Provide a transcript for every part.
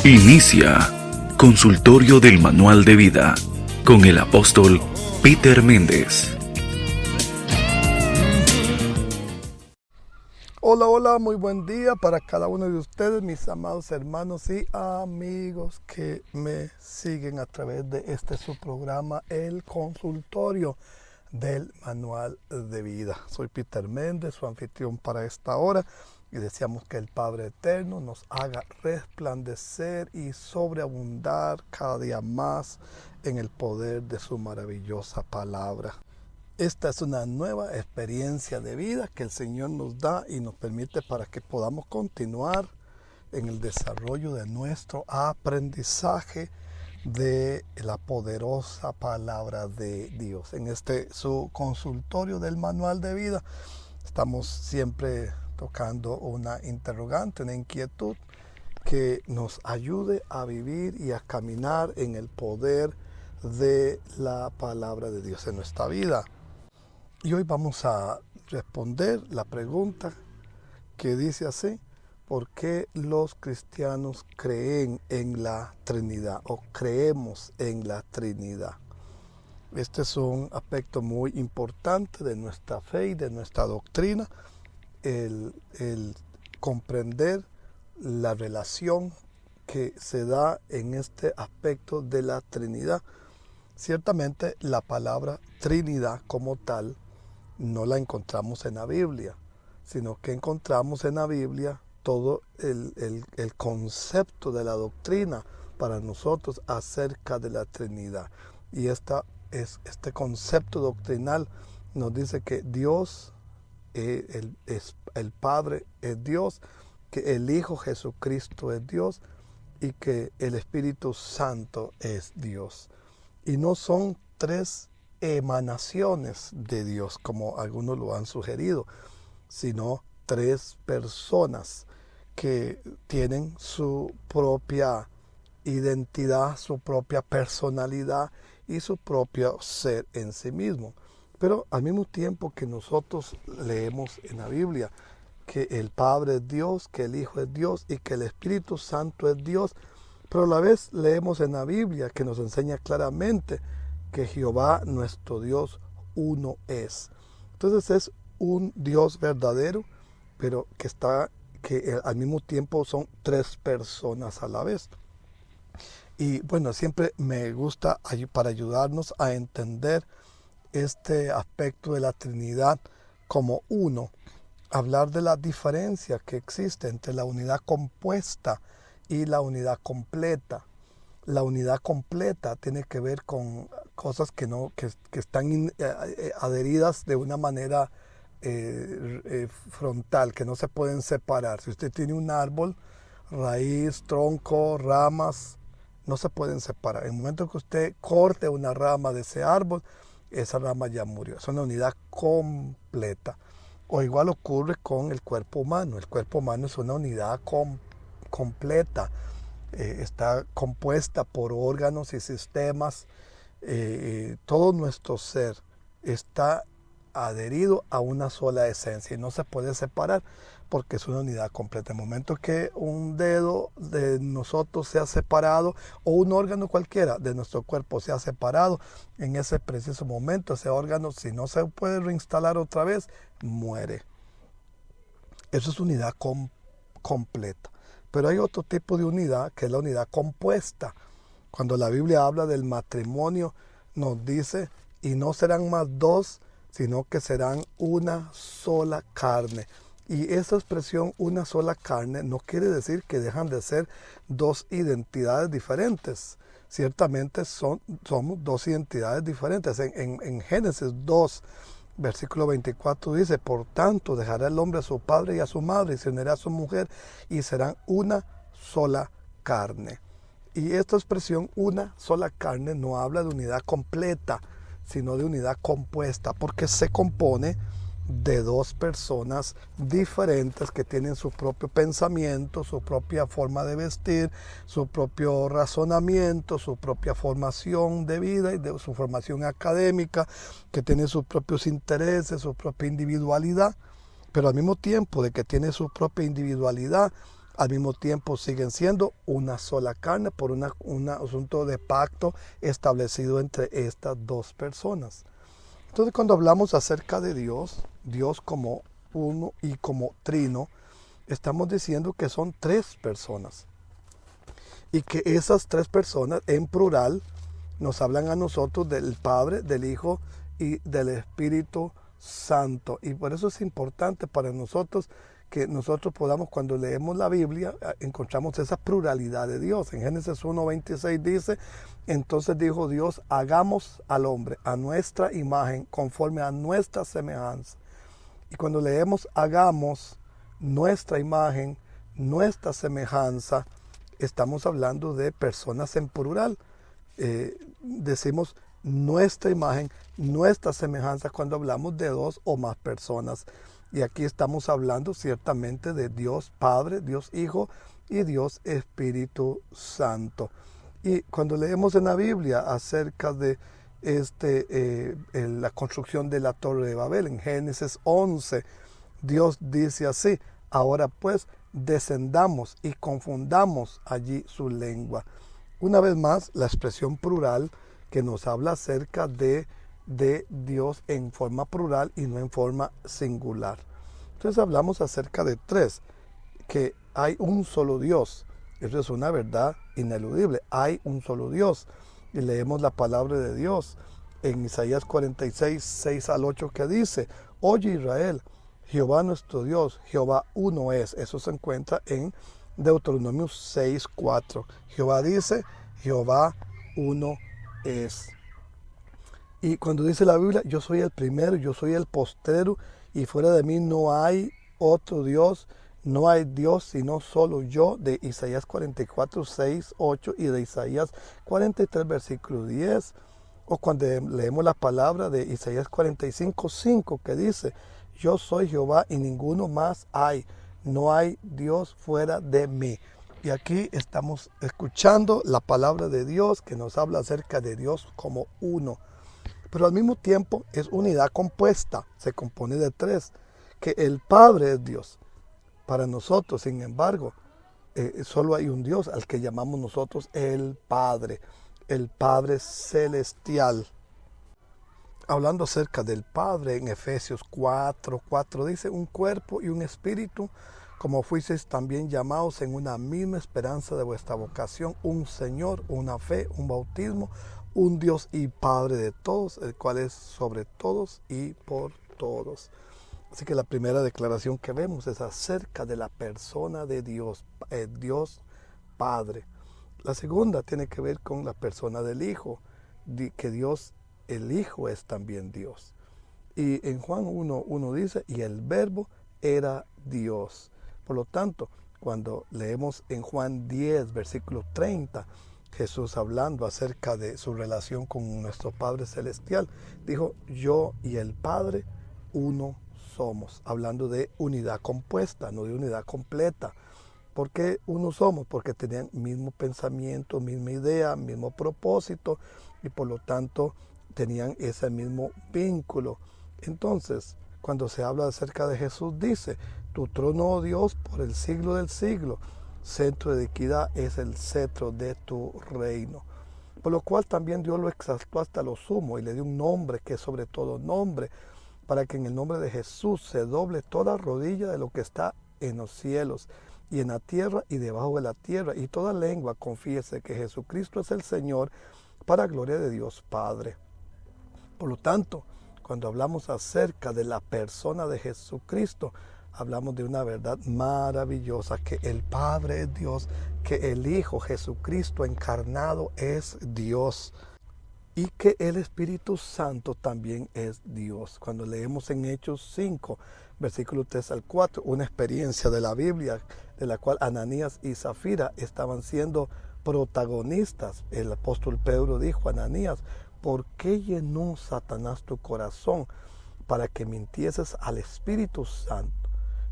Inicia Consultorio del Manual de Vida con el apóstol Peter Méndez. Hola, hola, muy buen día para cada uno de ustedes, mis amados hermanos y amigos que me siguen a través de su programa, el Consultorio del Manual de Vida. Soy Peter Méndez, su anfitrión para esta hora, y deseamos que el Padre Eterno nos haga resplandecer y sobreabundar cada día más en el poder de su maravillosa palabra. Esta es una nueva experiencia de vida que el Señor nos da y nos permite para que podamos continuar en el desarrollo de nuestro aprendizaje de la poderosa palabra de Dios. En su consultorio del manual de vida estamos siempre tocando una interrogante, una inquietud que nos ayude a vivir y a caminar en el poder de la palabra de Dios en nuestra vida. Y hoy vamos a responder la pregunta que dice así: ¿por qué los cristianos creen en la Trinidad o creemos en la Trinidad? Este es un aspecto muy importante de nuestra fe y de nuestra doctrina, el comprender la relación que se da en este aspecto de la Trinidad. Ciertamente la palabra Trinidad como tal no la encontramos en la Biblia, sino que encontramos en la Biblia todo el concepto de la doctrina para nosotros acerca de la Trinidad. Y este concepto doctrinal nos dice que Dios, el Padre es Dios, que el Hijo Jesucristo es Dios y que el Espíritu Santo es Dios. Y no son tres emanaciones de Dios, como algunos lo han sugerido, sino tres personas que tienen su propia identidad, su propia personalidad y su propio ser en sí mismo. Pero al mismo tiempo que nosotros leemos en la Biblia que el Padre es Dios, que el Hijo es Dios y que el Espíritu Santo es Dios, pero a la vez leemos en la Biblia que nos enseña claramente que Jehová nuestro Dios uno es. Entonces es un Dios verdadero, pero que al mismo tiempo son tres personas a la vez. Y bueno, siempre me gusta para ayudarnos a entender este aspecto de la Trinidad como uno, hablar de la diferencia que existe entre la unidad compuesta y la unidad completa. La unidad completa tiene que ver con cosas que están adheridas de una manera frontal, que no se pueden separar. Si usted tiene un árbol, raíz, tronco, ramas, no se pueden separar. En el momento que usted corte una rama de ese árbol, esa rama ya murió. Es una unidad completa. O igual ocurre con el cuerpo humano. El cuerpo humano es una unidad completa. Está compuesta por órganos y sistemas. Todo nuestro ser está adherido a una sola esencia y no se puede separar porque es una unidad completa. En el momento que un dedo de nosotros sea separado o un órgano cualquiera de nuestro cuerpo sea separado, en ese preciso momento ese órgano, si no se puede reinstalar otra vez, muere. Eso es unidad completa. Pero hay otro tipo de unidad que es la unidad compuesta. Cuando la Biblia habla del matrimonio, nos dice, y no serán más dos, sino que serán una sola carne. Y esa expresión, una sola carne, no quiere decir que dejan de ser dos identidades diferentes. Ciertamente somos dos identidades diferentes. En Génesis 2, versículo 24 dice: por tanto dejará el hombre a su padre y a su madre y se unirá a su mujer y serán una sola carne. Y esta expresión, una sola carne, no habla de unidad completa, sino de unidad compuesta, porque se compone de dos personas diferentes que tienen su propio pensamiento, su propia forma de vestir, su propio razonamiento, su propia formación de vida y de su formación académica, que tienen sus propios intereses, su propia individualidad, pero al mismo tiempo de que tiene su propia individualidad, al mismo tiempo siguen siendo una sola carne por un asunto de pacto establecido entre estas dos personas. Entonces, cuando hablamos acerca de Dios, Dios como uno y como trino, estamos diciendo que son tres personas. Y que esas tres personas en plural nos hablan a nosotros del Padre, del Hijo y del Espíritu Santo. Y por eso es importante para nosotros que nosotros podamos, cuando leemos la Biblia, encontramos esa pluralidad de Dios. En Génesis 1:26 dice, entonces dijo Dios, hagamos al hombre a nuestra imagen, conforme a nuestra semejanza. Y cuando leemos hagamos nuestra imagen, nuestra semejanza, estamos hablando de personas en plural. Decimos nuestra imagen, nuestra semejanza cuando hablamos de dos o más personas. Y aquí estamos hablando ciertamente de Dios Padre, Dios Hijo y Dios Espíritu Santo. Y cuando leemos en la Biblia acerca de la construcción de la Torre de Babel, en Génesis 11, Dios dice así, ahora pues descendamos y confundamos allí su lengua. Una vez más, la expresión plural que nos habla acerca de Dios en forma plural y no en forma singular. Entonces hablamos acerca de tres, que hay un solo Dios. Eso es una verdad ineludible. Hay un solo Dios. Y leemos la palabra de Dios en Isaías 46, 6 al 8 que dice, oye Israel, Jehová nuestro Dios, Jehová uno es. Eso se encuentra en Deuteronomio 6, 4. Jehová dice, Jehová uno es. Y cuando dice la Biblia, yo soy el primero, yo soy el postrero, y fuera de mí no hay otro Dios, no hay Dios sino solo yo, de Isaías 44, 6, 8 y de Isaías 43, versículo 10. O cuando leemos la palabra de Isaías 45, 5, que dice, yo soy Jehová y ninguno más hay, no hay Dios fuera de mí. Y aquí estamos escuchando la palabra de Dios que nos habla acerca de Dios como uno. Pero al mismo tiempo es unidad compuesta, se compone de tres, que el Padre es Dios. Para nosotros, sin embargo, solo hay un Dios al que llamamos nosotros el Padre Celestial. Hablando acerca del Padre, en Efesios 4, 4 dice, un cuerpo y un espíritu, como fuisteis también llamados en una misma esperanza de vuestra vocación, un Señor, una fe, un bautismo, un Dios y Padre de todos, el cual es sobre todos y por todos. Así que la primera declaración que vemos es acerca de la persona de Dios, Dios Padre. La segunda tiene que ver con la persona del Hijo, que Dios, el Hijo es también Dios. Y en Juan 1 dice, y el Verbo era Dios. Por lo tanto, cuando leemos en Juan 10, versículo 30, Jesús hablando acerca de su relación con nuestro Padre Celestial, dijo, yo y el Padre uno somos, hablando de unidad compuesta, no de unidad completa. ¿Por qué uno somos? Porque tenían mismo pensamiento, misma idea, mismo propósito y por lo tanto tenían ese mismo vínculo. Entonces, cuando se habla acerca de Jesús, dice, tu trono, oh Dios, por el siglo del siglo, centro de equidad es el cetro de tu reino. Por lo cual también Dios lo exaltó hasta lo sumo y le dio un nombre que es sobre todo nombre, para que en el nombre de Jesús se doble toda rodilla de lo que está en los cielos y en la tierra y debajo de la tierra, y toda lengua confiese que Jesucristo es el Señor, para gloria de Dios Padre. Por lo tanto, cuando hablamos acerca de la persona de Jesucristo, hablamos de una verdad maravillosa, que el Padre es Dios, que el Hijo Jesucristo encarnado es Dios y que el Espíritu Santo también es Dios. Cuando leemos en Hechos 5, versículo 3 al 4, una experiencia de la Biblia de la cual Ananías y Zafira estaban siendo protagonistas, el apóstol Pedro dijo a Ananías, ¿por qué llenó Satanás tu corazón para que mintieses al Espíritu Santo?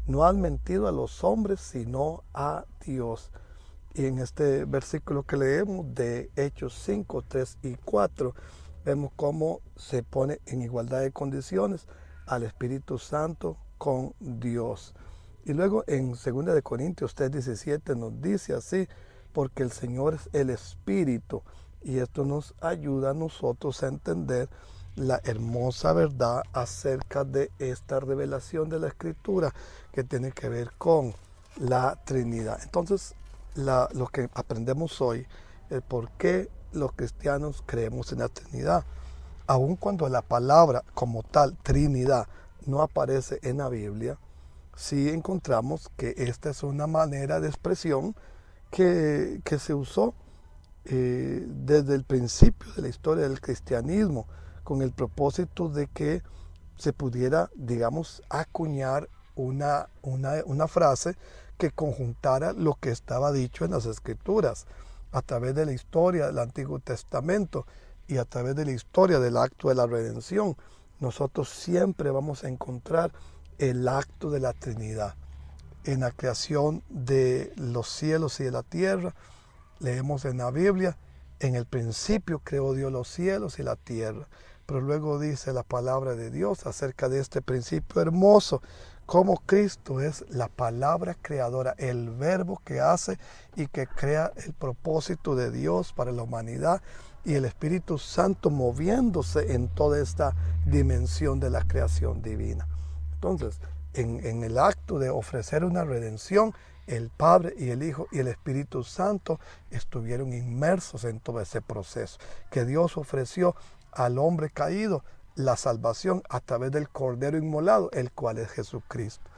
No has mentido a los hombres, sino a Dios. Y en este versículo que leemos de Hechos 5, 3 y 4, vemos cómo se pone en igualdad de condiciones al Espíritu Santo con Dios. Y luego en 2 de Corintios 3:17 nos dice así, porque el Señor es el Espíritu, y esto nos ayuda a nosotros a entender la hermosa verdad acerca de esta revelación de la Escritura que tiene que ver con la Trinidad. Entonces, lo que aprendemos hoy es por qué los cristianos creemos en la Trinidad. Aun cuando la palabra como tal, Trinidad, no aparece en la Biblia, sí encontramos que esta es una manera de expresión que se usó desde el principio de la historia del cristianismo, con el propósito de que se pudiera, digamos, acuñar una frase que conjuntara lo que estaba dicho en las Escrituras, a través de la historia del Antiguo Testamento y a través de la historia del acto de la redención. Nosotros siempre vamos a encontrar el acto de la Trinidad. En la creación de los cielos y de la tierra, leemos en la Biblia, en el principio creó Dios los cielos y la tierra. Pero luego dice la palabra de Dios acerca de este principio hermoso, cómo Cristo es la palabra creadora, el verbo que hace y que crea el propósito de Dios para la humanidad, y el Espíritu Santo moviéndose en toda esta dimensión de la creación divina. Entonces, en el acto de ofrecer una redención, el Padre y el Hijo y el Espíritu Santo estuvieron inmersos en todo ese proceso, que Dios ofreció al hombre caído la salvación a través del Cordero inmolado, el cual es Jesucristo.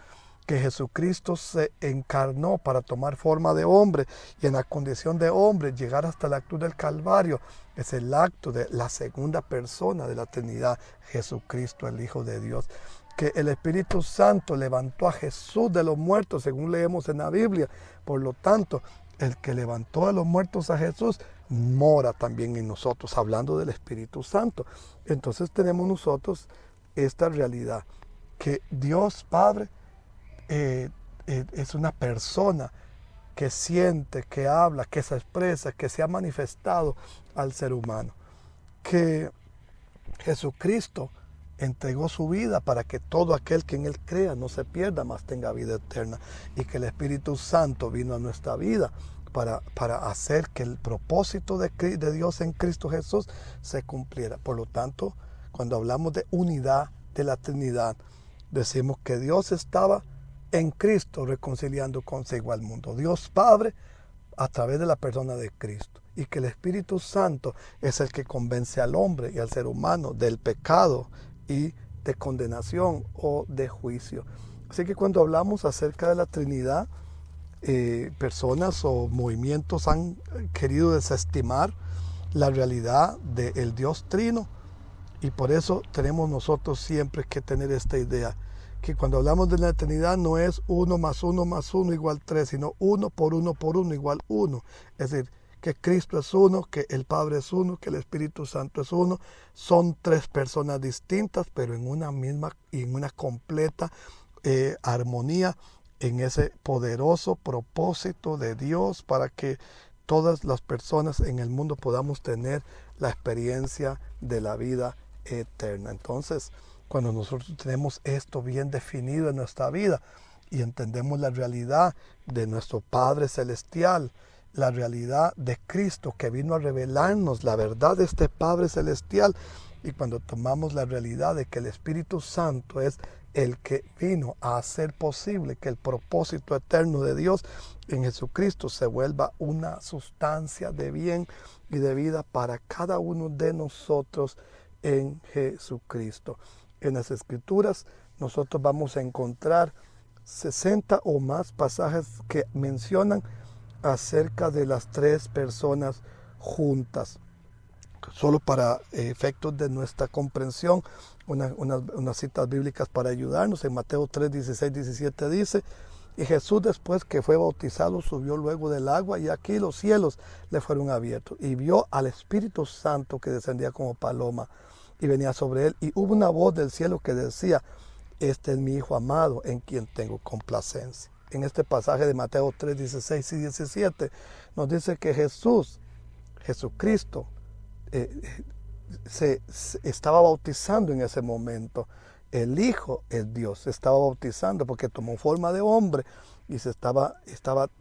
Que Jesucristo se encarnó para tomar forma de hombre y en la condición de hombre llegar hasta la cruz del Calvario. Es el acto de la segunda persona de la Trinidad, Jesucristo, el Hijo de Dios. Que el Espíritu Santo levantó a Jesús de los muertos, según leemos en la Biblia. Por lo tanto, el que levantó a los muertos a Jesús mora también en nosotros, hablando del Espíritu Santo. Entonces tenemos nosotros esta realidad, que Dios Padre es una persona que siente, que habla, que se expresa, que se ha manifestado al ser humano. Que Jesucristo entregó su vida para que todo aquel que en Él crea no se pierda, mas tenga vida eterna. Y que el Espíritu Santo vino a nuestra vida para hacer que el propósito de Dios en Cristo Jesús se cumpliera. Por lo tanto, cuando hablamos de unidad de la Trinidad, decimos que Dios estaba en Cristo reconciliando consigo al mundo. Dios Padre a través de la persona de Cristo. Y que el Espíritu Santo es el que convence al hombre y al ser humano del pecado y de condenación o de juicio. Así que cuando hablamos acerca de la Trinidad, personas o movimientos han querido desestimar la realidad del Dios Trino, y por eso tenemos nosotros siempre que tener esta idea, que cuando hablamos de la Trinidad no es 1 más 1 más 1 igual 3, sino 1 por 1 por 1 igual 1. Es decir, que Cristo es uno, que el Padre es uno, que el Espíritu Santo es uno. Son tres personas distintas, pero en una misma y en una completa armonía en ese poderoso propósito de Dios para que todas las personas en el mundo podamos tener la experiencia de la vida eterna. Entonces, cuando nosotros tenemos esto bien definido en nuestra vida y entendemos la realidad de nuestro Padre Celestial, la realidad de Cristo que vino a revelarnos la verdad de este Padre Celestial, y cuando tomamos la realidad de que el Espíritu Santo es el que vino a hacer posible que el propósito eterno de Dios en Jesucristo se vuelva una sustancia de bien y de vida para cada uno de nosotros en Jesucristo. En las Escrituras nosotros vamos a encontrar 60 o más pasajes que mencionan acerca de las tres personas juntas. Solo para efectos de nuestra comprensión, unas citas bíblicas para ayudarnos. En Mateo 3, 16, 17 dice: y Jesús, después que fue bautizado, subió luego del agua, y aquí los cielos le fueron abiertos, y vio al Espíritu Santo que descendía como paloma y venía sobre él, y hubo una voz del cielo que decía: este es mi Hijo amado, en quien tengo complacencia. En este pasaje de Mateo 3, 16 y 17 nos dice que Jesucristo se estaba bautizando en ese momento el Hijo es Dios. Se estaba bautizando porque tomó forma de hombre y se estaba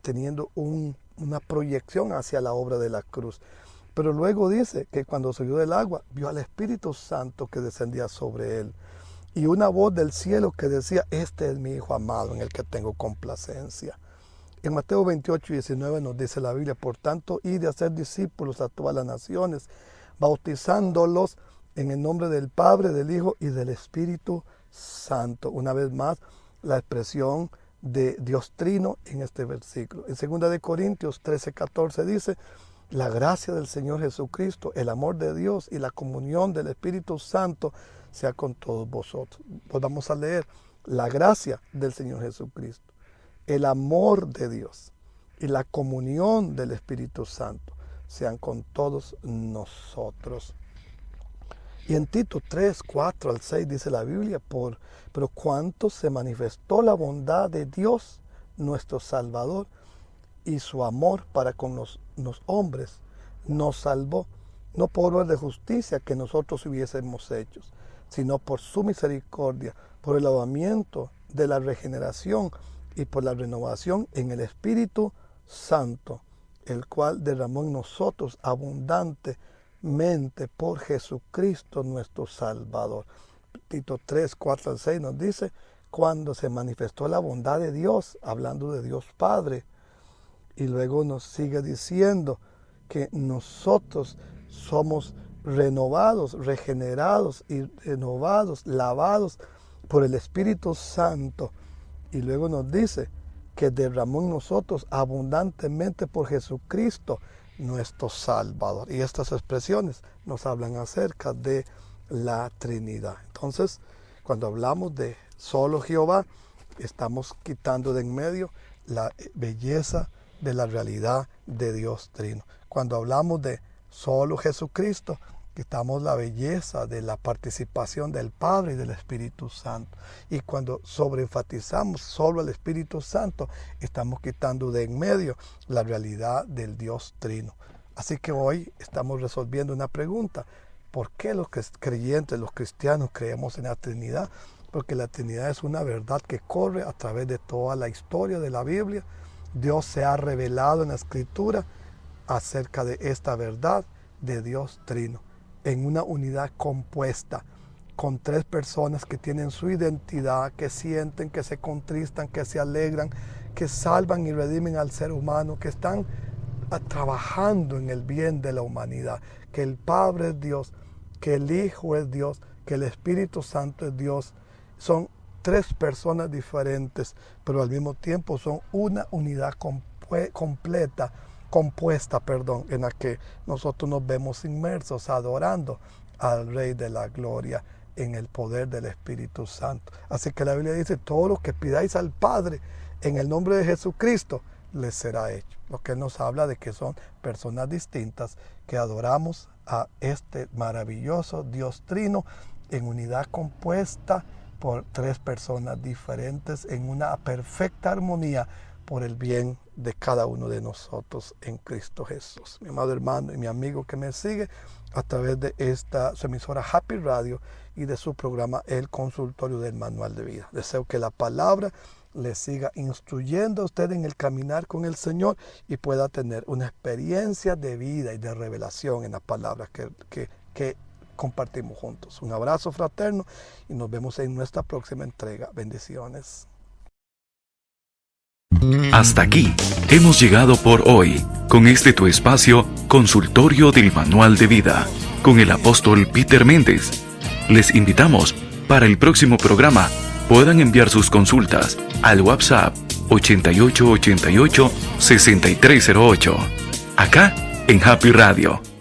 teniendo una proyección hacia la obra de la cruz. Pero luego dice que cuando salió del agua, vio al Espíritu Santo que descendía sobre él. Y una voz del cielo que decía, este es mi Hijo amado en el que tengo complacencia. En Mateo 28:19 nos dice la Biblia, por tanto, id de hacer discípulos a todas las naciones, bautizándolos en el nombre del Padre, del Hijo y del Espíritu Santo. Una vez más, la expresión de Dios Trino en este versículo. En 2 Corintios 13:14 dice, la gracia del Señor Jesucristo, el amor de Dios y la comunión del Espíritu Santo sea con todos vosotros. Pues vamos a leer la gracia del Señor Jesucristo, el amor de Dios y la comunión del Espíritu Santo sean con todos nosotros. Y en Tito 3:4-6 dice la Biblia, pero cuanto se manifestó la bondad de Dios, nuestro Salvador, y su amor para con los hombres, nos salvó, no por obras de justicia que nosotros hubiésemos hecho, sino por su misericordia, por el lavamiento de la regeneración y por la renovación en el Espíritu Santo, el cual derramó en nosotros abundantemente por Jesucristo nuestro Salvador. Tito 3:4-6 nos dice, cuando se manifestó la bondad de Dios, hablando de Dios Padre, y luego nos sigue diciendo que nosotros somos renovados, regenerados y renovados, lavados por el Espíritu Santo. Y luego nos dice que derramó en nosotros abundantemente por Jesucristo, nuestro Salvador. Y estas expresiones nos hablan acerca de la Trinidad. Entonces, cuando hablamos de solo Jehová, estamos quitando de en medio la belleza de la realidad de Dios Trino. Cuando hablamos de solo Jesucristo, quitamos la belleza de la participación del Padre y del Espíritu Santo. Y cuando sobreenfatizamos solo el Espíritu Santo, estamos quitando de en medio la realidad del Dios Trino. Así que hoy estamos resolviendo una pregunta. ¿Por qué los creyentes, los cristianos, creemos en la Trinidad? Porque la Trinidad es una verdad que corre a través de toda la historia de la Biblia. Dios se ha revelado en la Escritura acerca de esta verdad de Dios Trino, en una unidad compuesta, con tres personas que tienen su identidad, que sienten, que se contristan, que se alegran, que salvan y redimen al ser humano, que están trabajando en el bien de la humanidad, que el Padre es Dios, que el Hijo es Dios, que el Espíritu Santo es Dios. Son tres personas diferentes, pero al mismo tiempo son una unidad compuesta, en la que nosotros nos vemos inmersos adorando al Rey de la Gloria en el poder del Espíritu Santo. Así que la Biblia dice, todo lo que pidáis al Padre en el nombre de Jesucristo, les será hecho. Lo que nos habla de que son personas distintas que adoramos a este maravilloso Dios Trino en unidad compuesta por tres personas diferentes en una perfecta armonía por el bien de cada uno de nosotros en Cristo Jesús. Mi amado hermano y mi amigo que me sigue a través de su emisora Happy Radio y de su programa El Consultorio del Manual de Vida. Deseo que la palabra le siga instruyendo a usted en el caminar con el Señor y pueda tener una experiencia de vida y de revelación en la palabra que compartimos juntos. Un abrazo fraterno y nos vemos en nuestra próxima entrega. Bendiciones. Hasta aquí hemos llegado por hoy con tu espacio Consultorio del Manual de Vida con el apóstol Peter Méndez. Les invitamos para el próximo programa puedan enviar sus consultas al WhatsApp 8888-6308 acá en Happy Radio.